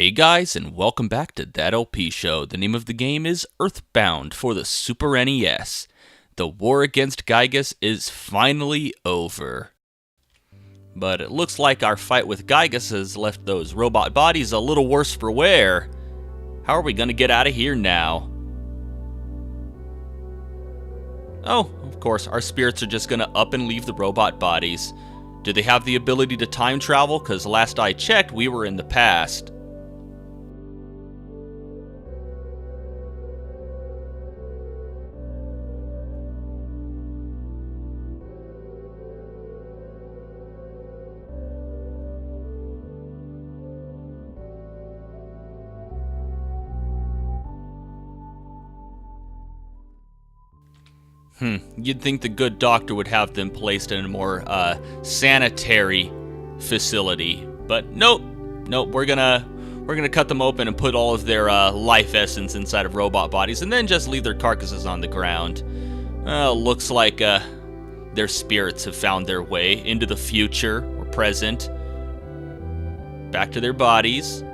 Hey guys, and welcome back to That LP Show. The name of the game is EarthBound for the Super NES. The war against Giygas is finally over. But it looks like our fight with Giygas has left those robot bodies a little worse for wear. How are we going to get out of here now? Oh, of course, our spirits are just going to up and leave the robot bodies. Do they have the ability to time travel? Because last I checked, we were in the past. You'd think the good doctor would have them placed in a more sanitary facility, but nope. We're gonna cut them open and put all of their life essence inside of robot bodies, and then just leave their carcasses on the ground. Looks like their spirits have found their way into the future or present, back to their bodies.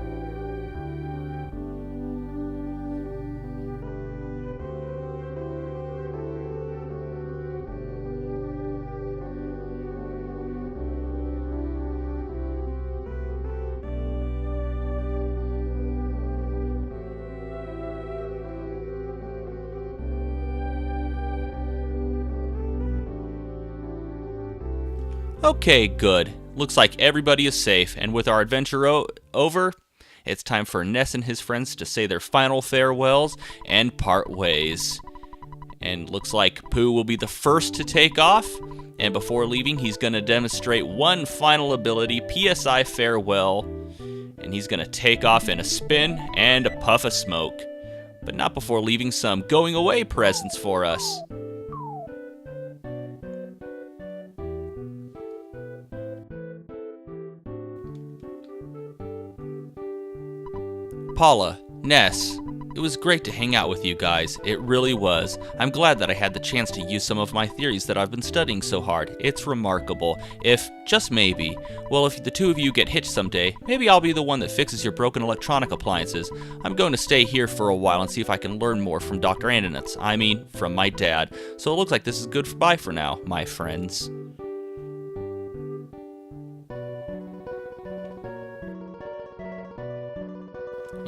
Okay, good. Looks like everybody is safe, and with our adventure over, it's time for Ness and his friends to say their final farewells and part ways. And looks like Pooh will be the first to take off, and before leaving, he's going to demonstrate one final ability, PSI Farewell, and he's going to take off in a spin and a puff of smoke, but not before leaving some going away presents for us. Paula, Ness, it was great to hang out with you guys. It really was. I'm glad that I had the chance to use some of my theories that I've been studying so hard. It's remarkable. If, just maybe, well, if the two of you get hitched someday, maybe I'll be the one that fixes your broken electronic appliances. I'm going to stay here for a while and see if I can learn more from Dr. Andinitz. I mean, from my dad. So it looks like this is goodbye for now, my friends.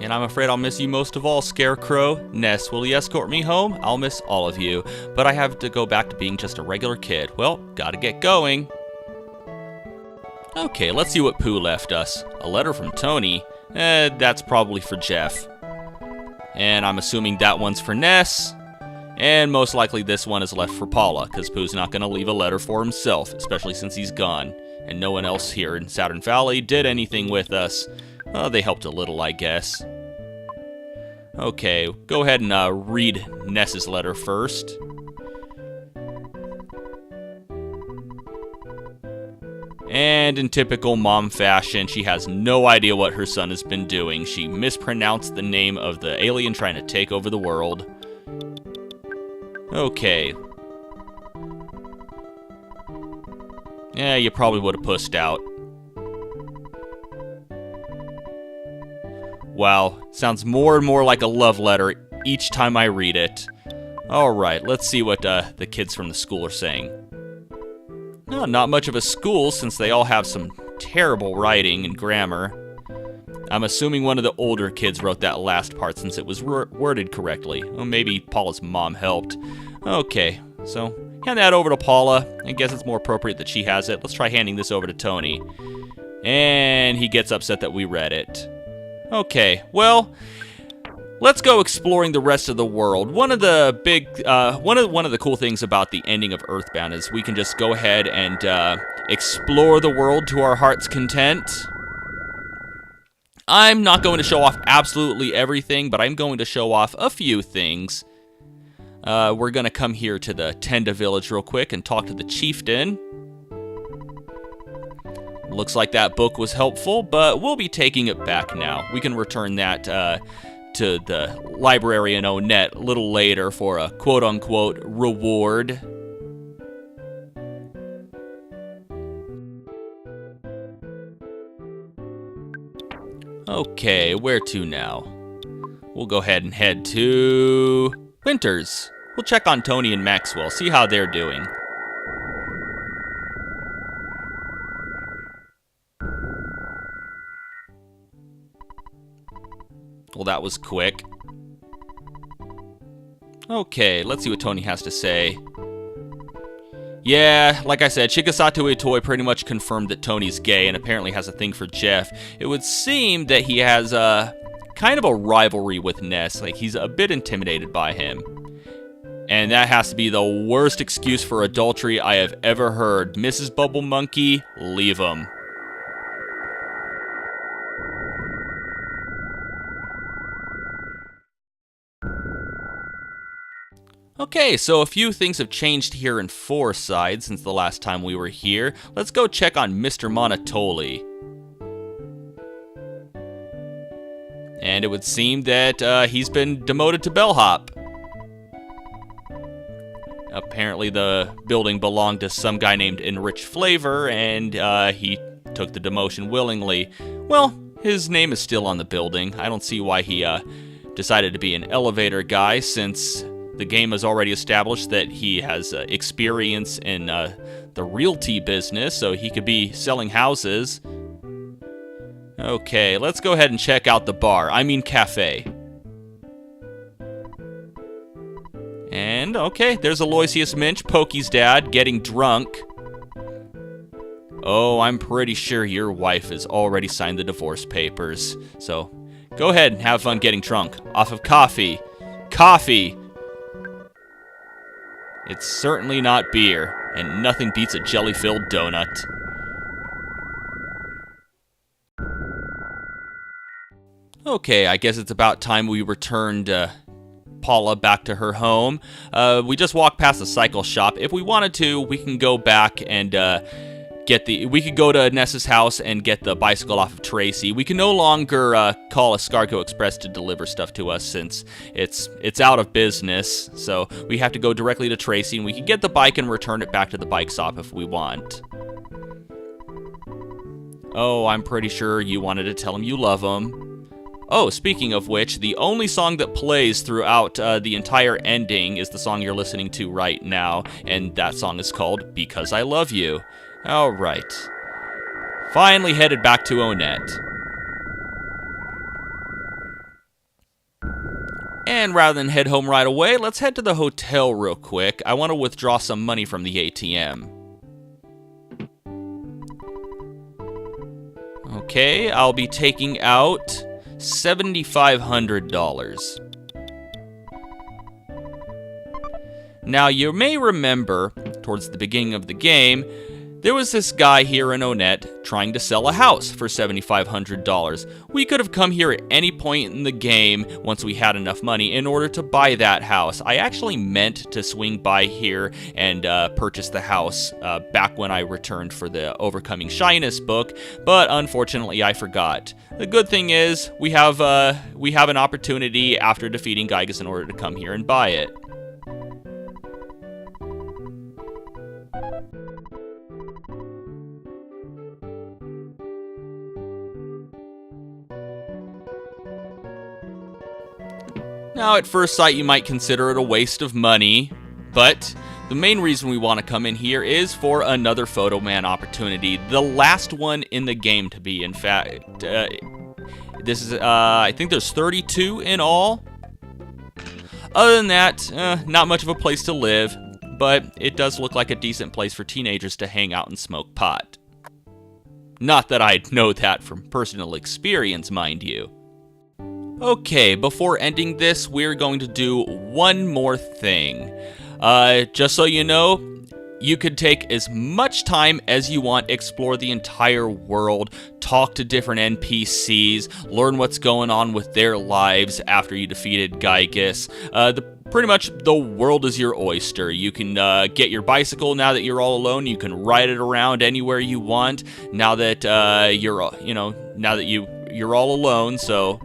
And I'm afraid I'll miss you most of all, Scarecrow. Ness, will you escort me home? I'll miss all of you, but I have to go back to being just a regular kid. Well, gotta get going. Okay, let's see what Pooh left us. A letter from Tony. That's probably for Jeff. And I'm assuming that one's for Ness. And most likely this one is left for Paula, because Pooh's not gonna leave a letter for himself, especially since he's gone. And no one else here in Saturn Valley did anything with us. They helped a little, I guess. Okay, go ahead and read Ness's letter first. And in typical mom fashion, she has no idea what her son has been doing. She mispronounced the name of the alien trying to take over the world. Okay. Yeah, you probably would have pussed out. Wow, sounds more and more like a love letter each time I read it. Alright, let's see what the kids from the school are saying. No, not much of a school since they all have some terrible writing and grammar. I'm assuming one of the older kids wrote that last part since it was worded correctly. Well, maybe Paula's mom helped. Okay, so hand that over to Paula. I guess it's more appropriate that she has it. Let's try handing this over to Tony. And he gets upset that we read it. Okay, well, let's go exploring the rest of the world. One of the big, one of the cool things about the ending of EarthBound is we can just go ahead and explore the world to our heart's content. I'm not going to show off absolutely everything, but I'm going to show off a few things. We're going to come here to the Tenda village real quick and talk to the chieftain. Looks like that book was helpful, but we'll be taking it back now. We can return that to the library in Onet a little later for a quote-unquote reward. Okay, where to now? We'll go ahead and head to Winters. We'll check on Tony and Maxwell, see how they're doing. Well, that was quick. Okay, let's see what Tony has to say. Yeah, like I said, SHIGESATO ITOI pretty much confirmed that Tony's gay and apparently has a thing for Jeff. It would seem that he has kind of a rivalry with Ness, like he's a bit intimidated by him. And that has to be the worst excuse for adultery I have ever heard. Mrs. Bubble Monkey, leave him. Okay, so a few things have changed here in Foreside since the last time we were here. Let's go check on Mr. Monotoli. And it would seem that he's been demoted to bellhop. Apparently the building belonged to some guy named Enriched Flavor, and he took the demotion willingly. Well, his name is still on the building. I don't see why he decided to be an elevator guy, since the game has already established that he has experience in the realty business, so he could be selling houses. Okay, let's go ahead and check out the bar. I mean cafe. And, okay, there's Aloysius Minch, Pokey's dad, getting drunk. Oh, I'm pretty sure your wife has already signed the divorce papers. So, go ahead and have fun getting drunk. Off of coffee. Coffee! It's certainly not beer, and nothing beats a jelly-filled donut. Okay, I guess it's about time we returned Paula back to her home. We just walked past the cycle shop. If we wanted to, we can go back and we could go to Ness's house and get the bicycle off of Tracy. We can no longer call Escargot Express to deliver stuff to us since it's out of business. So we have to go directly to Tracy, and we can get the bike and return it back to the bike shop if we want. Oh, I'm pretty sure you wanted to tell him you love him. Oh, speaking of which, the only song that plays throughout the entire ending is the song you're listening to right now, and that song is called Because I Love You. Alright. Finally headed back to Onette. And rather than head home right away, let's head to the hotel real quick. I want to withdraw some money from the ATM. Okay, I'll be taking out $7,500. Now, you may remember, towards the beginning of the game, there was this guy here in Onette trying to sell a house for $7,500. We could have come here at any point in the game once we had enough money in order to buy that house. I actually meant to swing by here and purchase the house back when I returned for the Overcoming Shyness book, but unfortunately I forgot. The good thing is we have an opportunity after defeating Giygas in order to come here and buy it. Now, at first sight, you might consider it a waste of money, but the main reason we want to come in here is for another Photo Man opportunity. The last one in the game to be, in fact. This is, I think there's 32 in all. Other than that, not much of a place to live, but it does look like a decent place for teenagers to hang out and smoke pot. Not that I know that from personal experience, mind you. Okay, before ending this, we're going to do one more thing. Just so you know, you could take as much time as you want, explore the entire world, talk to different NPCs, learn what's going on with their lives after you defeated Giygas. Pretty much the world is your oyster. You can get your bicycle now that you're all alone. You can ride it around anywhere you want now that you're all alone. So.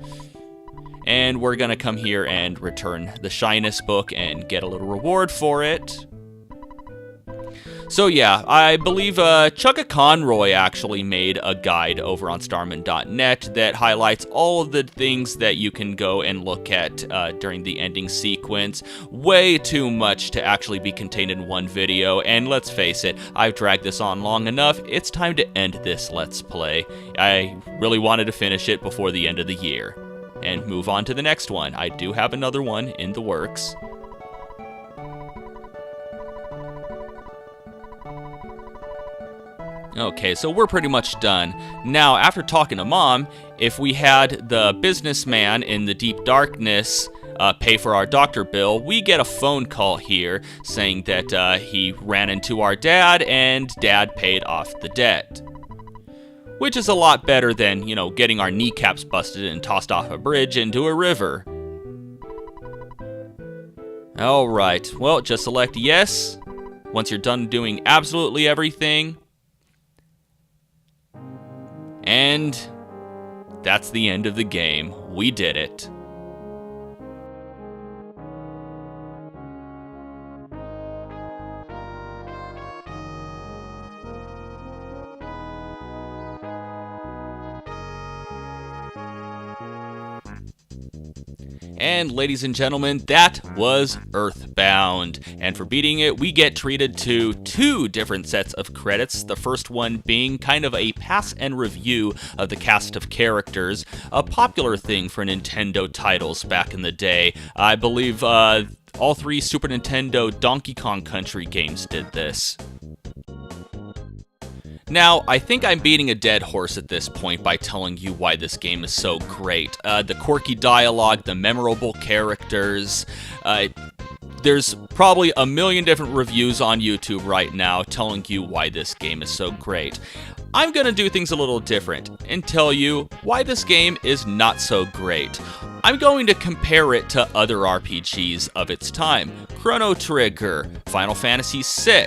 And we're gonna come here and return the Shyness book and get a little reward for it. So yeah, I believe Chugga Conroy actually made a guide over on starman.net that highlights all of the things that you can go and look at during the ending sequence. Way too much to actually be contained in one video, and let's face it, I've dragged this on long enough. It's time to end this Let's Play. I really wanted to finish it before the end of the year and move on to the next one. I do have another one in the works. Okay, so we're pretty much done. Now, after talking to Mom, if we had the businessman in the deep darkness pay for our doctor bill, we get a phone call here saying that he ran into our dad and Dad paid off the debt. Which is a lot better than, you know, getting our kneecaps busted and tossed off a bridge into a river. Alright, well, just select yes once you're done doing absolutely everything. And that's the end of the game. We did it. And ladies and gentlemen, that was EarthBound. And for beating it, we get treated to 2 different sets of credits. The first one being kind of a pass and review of the cast of characters, a popular thing for Nintendo titles back in the day. I believe all 3 Super Nintendo Donkey Kong Country games did this. Now, I think I'm beating a dead horse at this point by telling you why this game is so great. The quirky dialogue, the memorable characters. There's probably a million different reviews on YouTube right now telling you why this game is so great. I'm gonna do things a little different and tell you why this game is not so great. I'm going to compare it to other RPGs of its time. Chrono Trigger, Final Fantasy VI.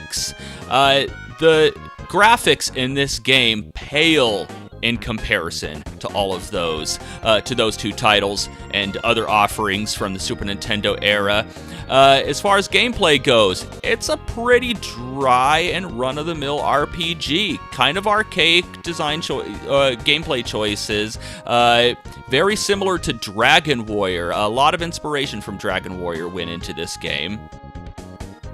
The graphics in this game pale in comparison to all of those, to those 2 titles and other offerings from the Super Nintendo era. As far as gameplay goes, it's a pretty dry and run-of-the-mill RPG. Kind of archaic design gameplay choices. Very similar to Dragon Warrior. A lot of inspiration from Dragon Warrior went into this game.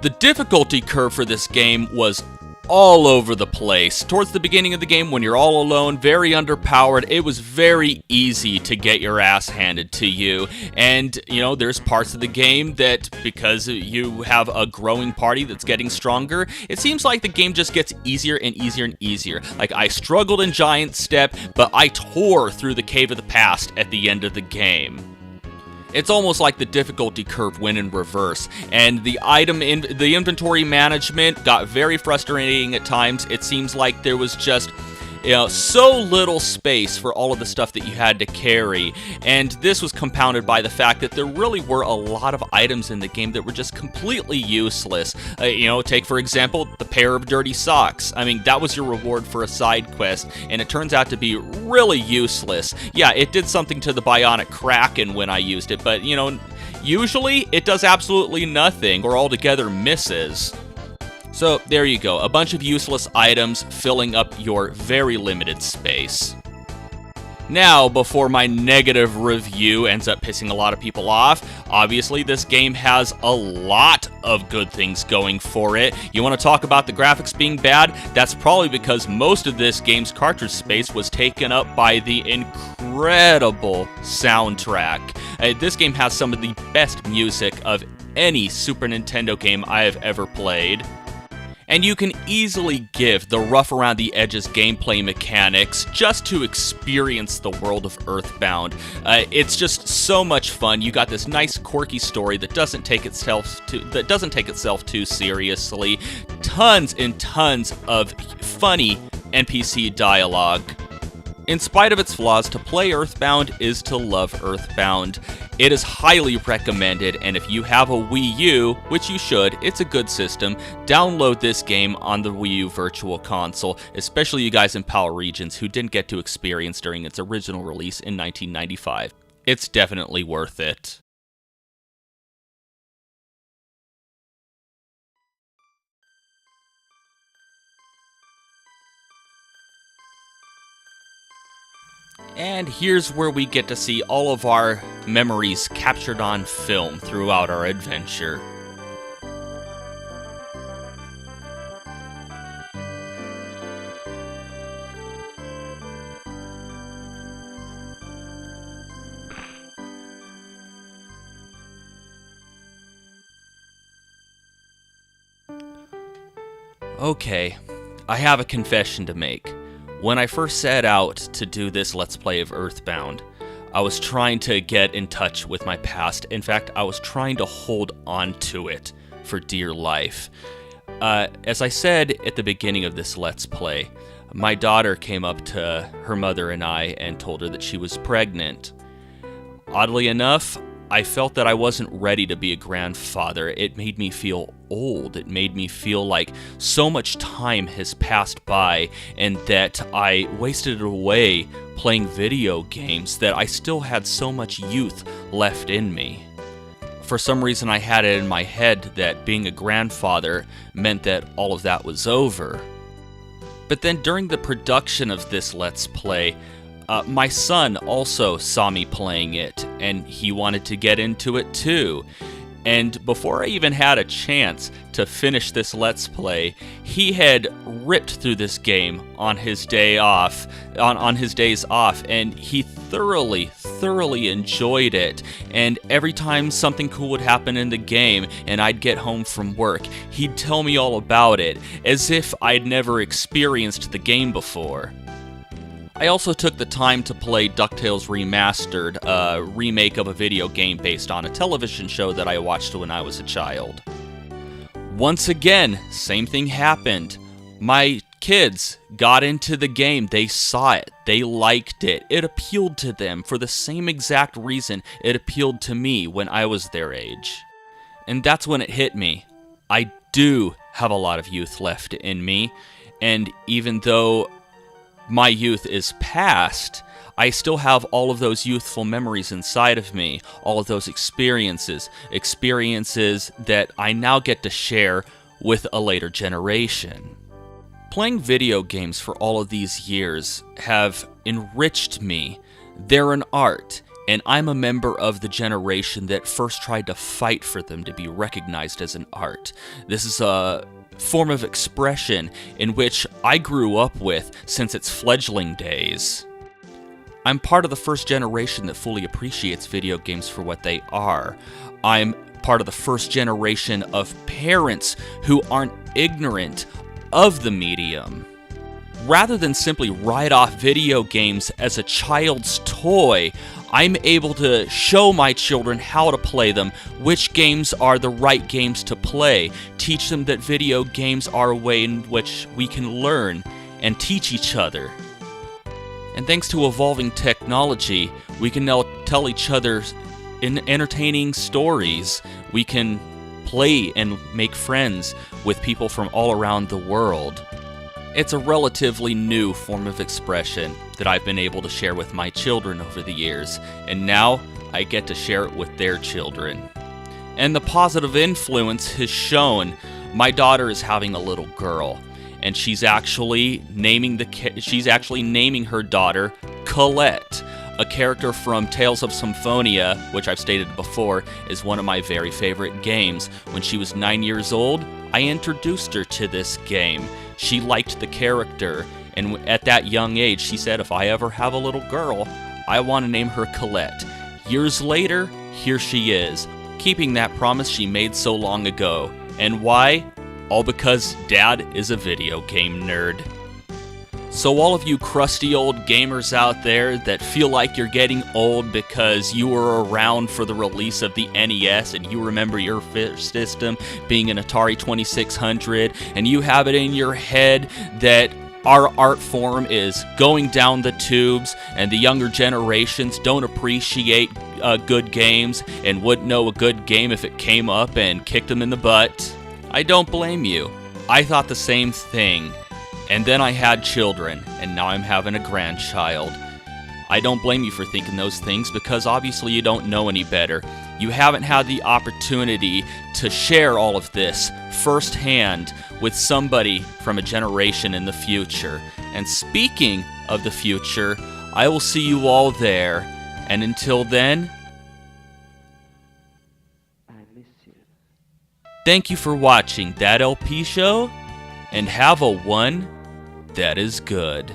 The difficulty curve for this game was all over the place. Towards the beginning of the game, when you're all alone, very underpowered, it was very easy to get your ass handed to you. And, you know, there's parts of the game that, because you have a growing party that's getting stronger, it seems like the game just gets easier and easier and easier. Like, I struggled in Giant Step, but I tore through the Cave of the Past at the end of the game. It's almost like the difficulty curve went in reverse, and the inventory management got very frustrating at times. It seems like there was just, you know, so little space for all of the stuff that you had to carry, and this was compounded by the fact that there really were a lot of items in the game that were just completely useless. You know, take for example the pair of dirty socks. I mean, that was your reward for a side quest, and it turns out to be really useless. Yeah, it did something to the Bionic Kraken when I used it, but you know, usually it does absolutely nothing or altogether misses. So there you go, a bunch of useless items filling up your very limited space. Now, before my negative review ends up pissing a lot of people off, obviously this game has a lot of good things going for it. You want to talk about the graphics being bad? That's probably because most of this game's cartridge space was taken up by the incredible soundtrack. This game has some of the best music of any Super Nintendo game I have ever played. And you can easily give the rough around the edges gameplay mechanics just to experience the world of EarthBound. It's just so much fun. You got this nice quirky story that doesn't take itself too seriously. Tons and tons of funny NPC dialogue. In spite of its flaws, to play EarthBound is to love EarthBound. It is highly recommended, and if you have a Wii U, which you should, it's a good system, download this game on the Wii U Virtual Console, especially you guys in PAL regions who didn't get to experience during its original release in 1995. It's definitely worth it. And here's where we get to see all of our memories captured on film throughout our adventure. Okay, I have a confession to make. When I first set out to do this Let's Play of EarthBound, I was trying to get in touch with my past. In fact, I was trying to hold on to it for dear life. As I said at the beginning of this Let's Play, my daughter came up to her mother and I and told her that she was pregnant. Oddly enough, I felt that I wasn't ready to be a grandfather. It made me feel old. It made me feel like so much time has passed by and that I wasted it away playing video games, that I still had so much youth left in me. For some reason, I had it in my head that being a grandfather meant that all of that was over. But then during the production of this Let's Play, my son also saw me playing it, and he wanted to get into it too. And before I even had a chance to finish this Let's Play, he had ripped through this game on his day off, on his days off, and he thoroughly enjoyed it. And every time something cool would happen in the game and I'd get home from work, he'd tell me all about it, as if I'd never experienced the game before. I also took the time to play DuckTales Remastered, a remake of a video game based on a television show that I watched when I was a child. Once again, same thing happened. My kids got into the game, they saw it, they liked it, it appealed to them for the same exact reason it appealed to me when I was their age. And that's when it hit me. I do have a lot of youth left in me, and even though my youth is past, I still have all of those youthful memories inside of me, all of those experiences that I now get to share with a later generation. Playing video games for all of these years have enriched me. They're an art, and I'm a member of the generation that first tried to fight for them to be recognized as an art. This is a form of expression in which I grew up with since its fledgling days. I'm part of the first generation that fully appreciates video games for what they are. I'm part of the first generation of parents who aren't ignorant of the medium. Rather than simply write off video games as a child's toy, I'm able to show my children how to play them, which games are the right games to play, teach them that video games are a way in which we can learn and teach each other. And thanks to evolving technology, we can now tell each other entertaining stories. We can play and make friends with people from all around the world. It's a relatively new form of expression that I've been able to share with my children over the years, and now I get to share it with their children. And the positive influence has shown. My daughter is having a little girl, and she's actually naming her daughter Colette, a character from Tales of Symphonia, which I've stated before is one of my very favorite games. When she was 9 years old, I introduced her to this game. She liked the character, and at that young age, she said, if I ever have a little girl, I want to name her Colette. Years later, here she is, keeping that promise she made so long ago. And why? All because Dad is a video game nerd. So all of you crusty old gamers out there that feel like you're getting old because you were around for the release of the NES and you remember your first system being an Atari 2600 and you have it in your head that our art form is going down the tubes and the younger generations don't appreciate good games and wouldn't know a good game if it came up and kicked them in the butt, I don't blame you. I thought the same thing. And then I had children, and now I'm having a grandchild. I don't blame you for thinking those things because obviously you don't know any better. You haven't had the opportunity to share all of this firsthand with somebody from a generation in the future. And speaking of the future, I will see you all there. And until then, I miss you. thank you for watching That LP Show, and have a one that is good.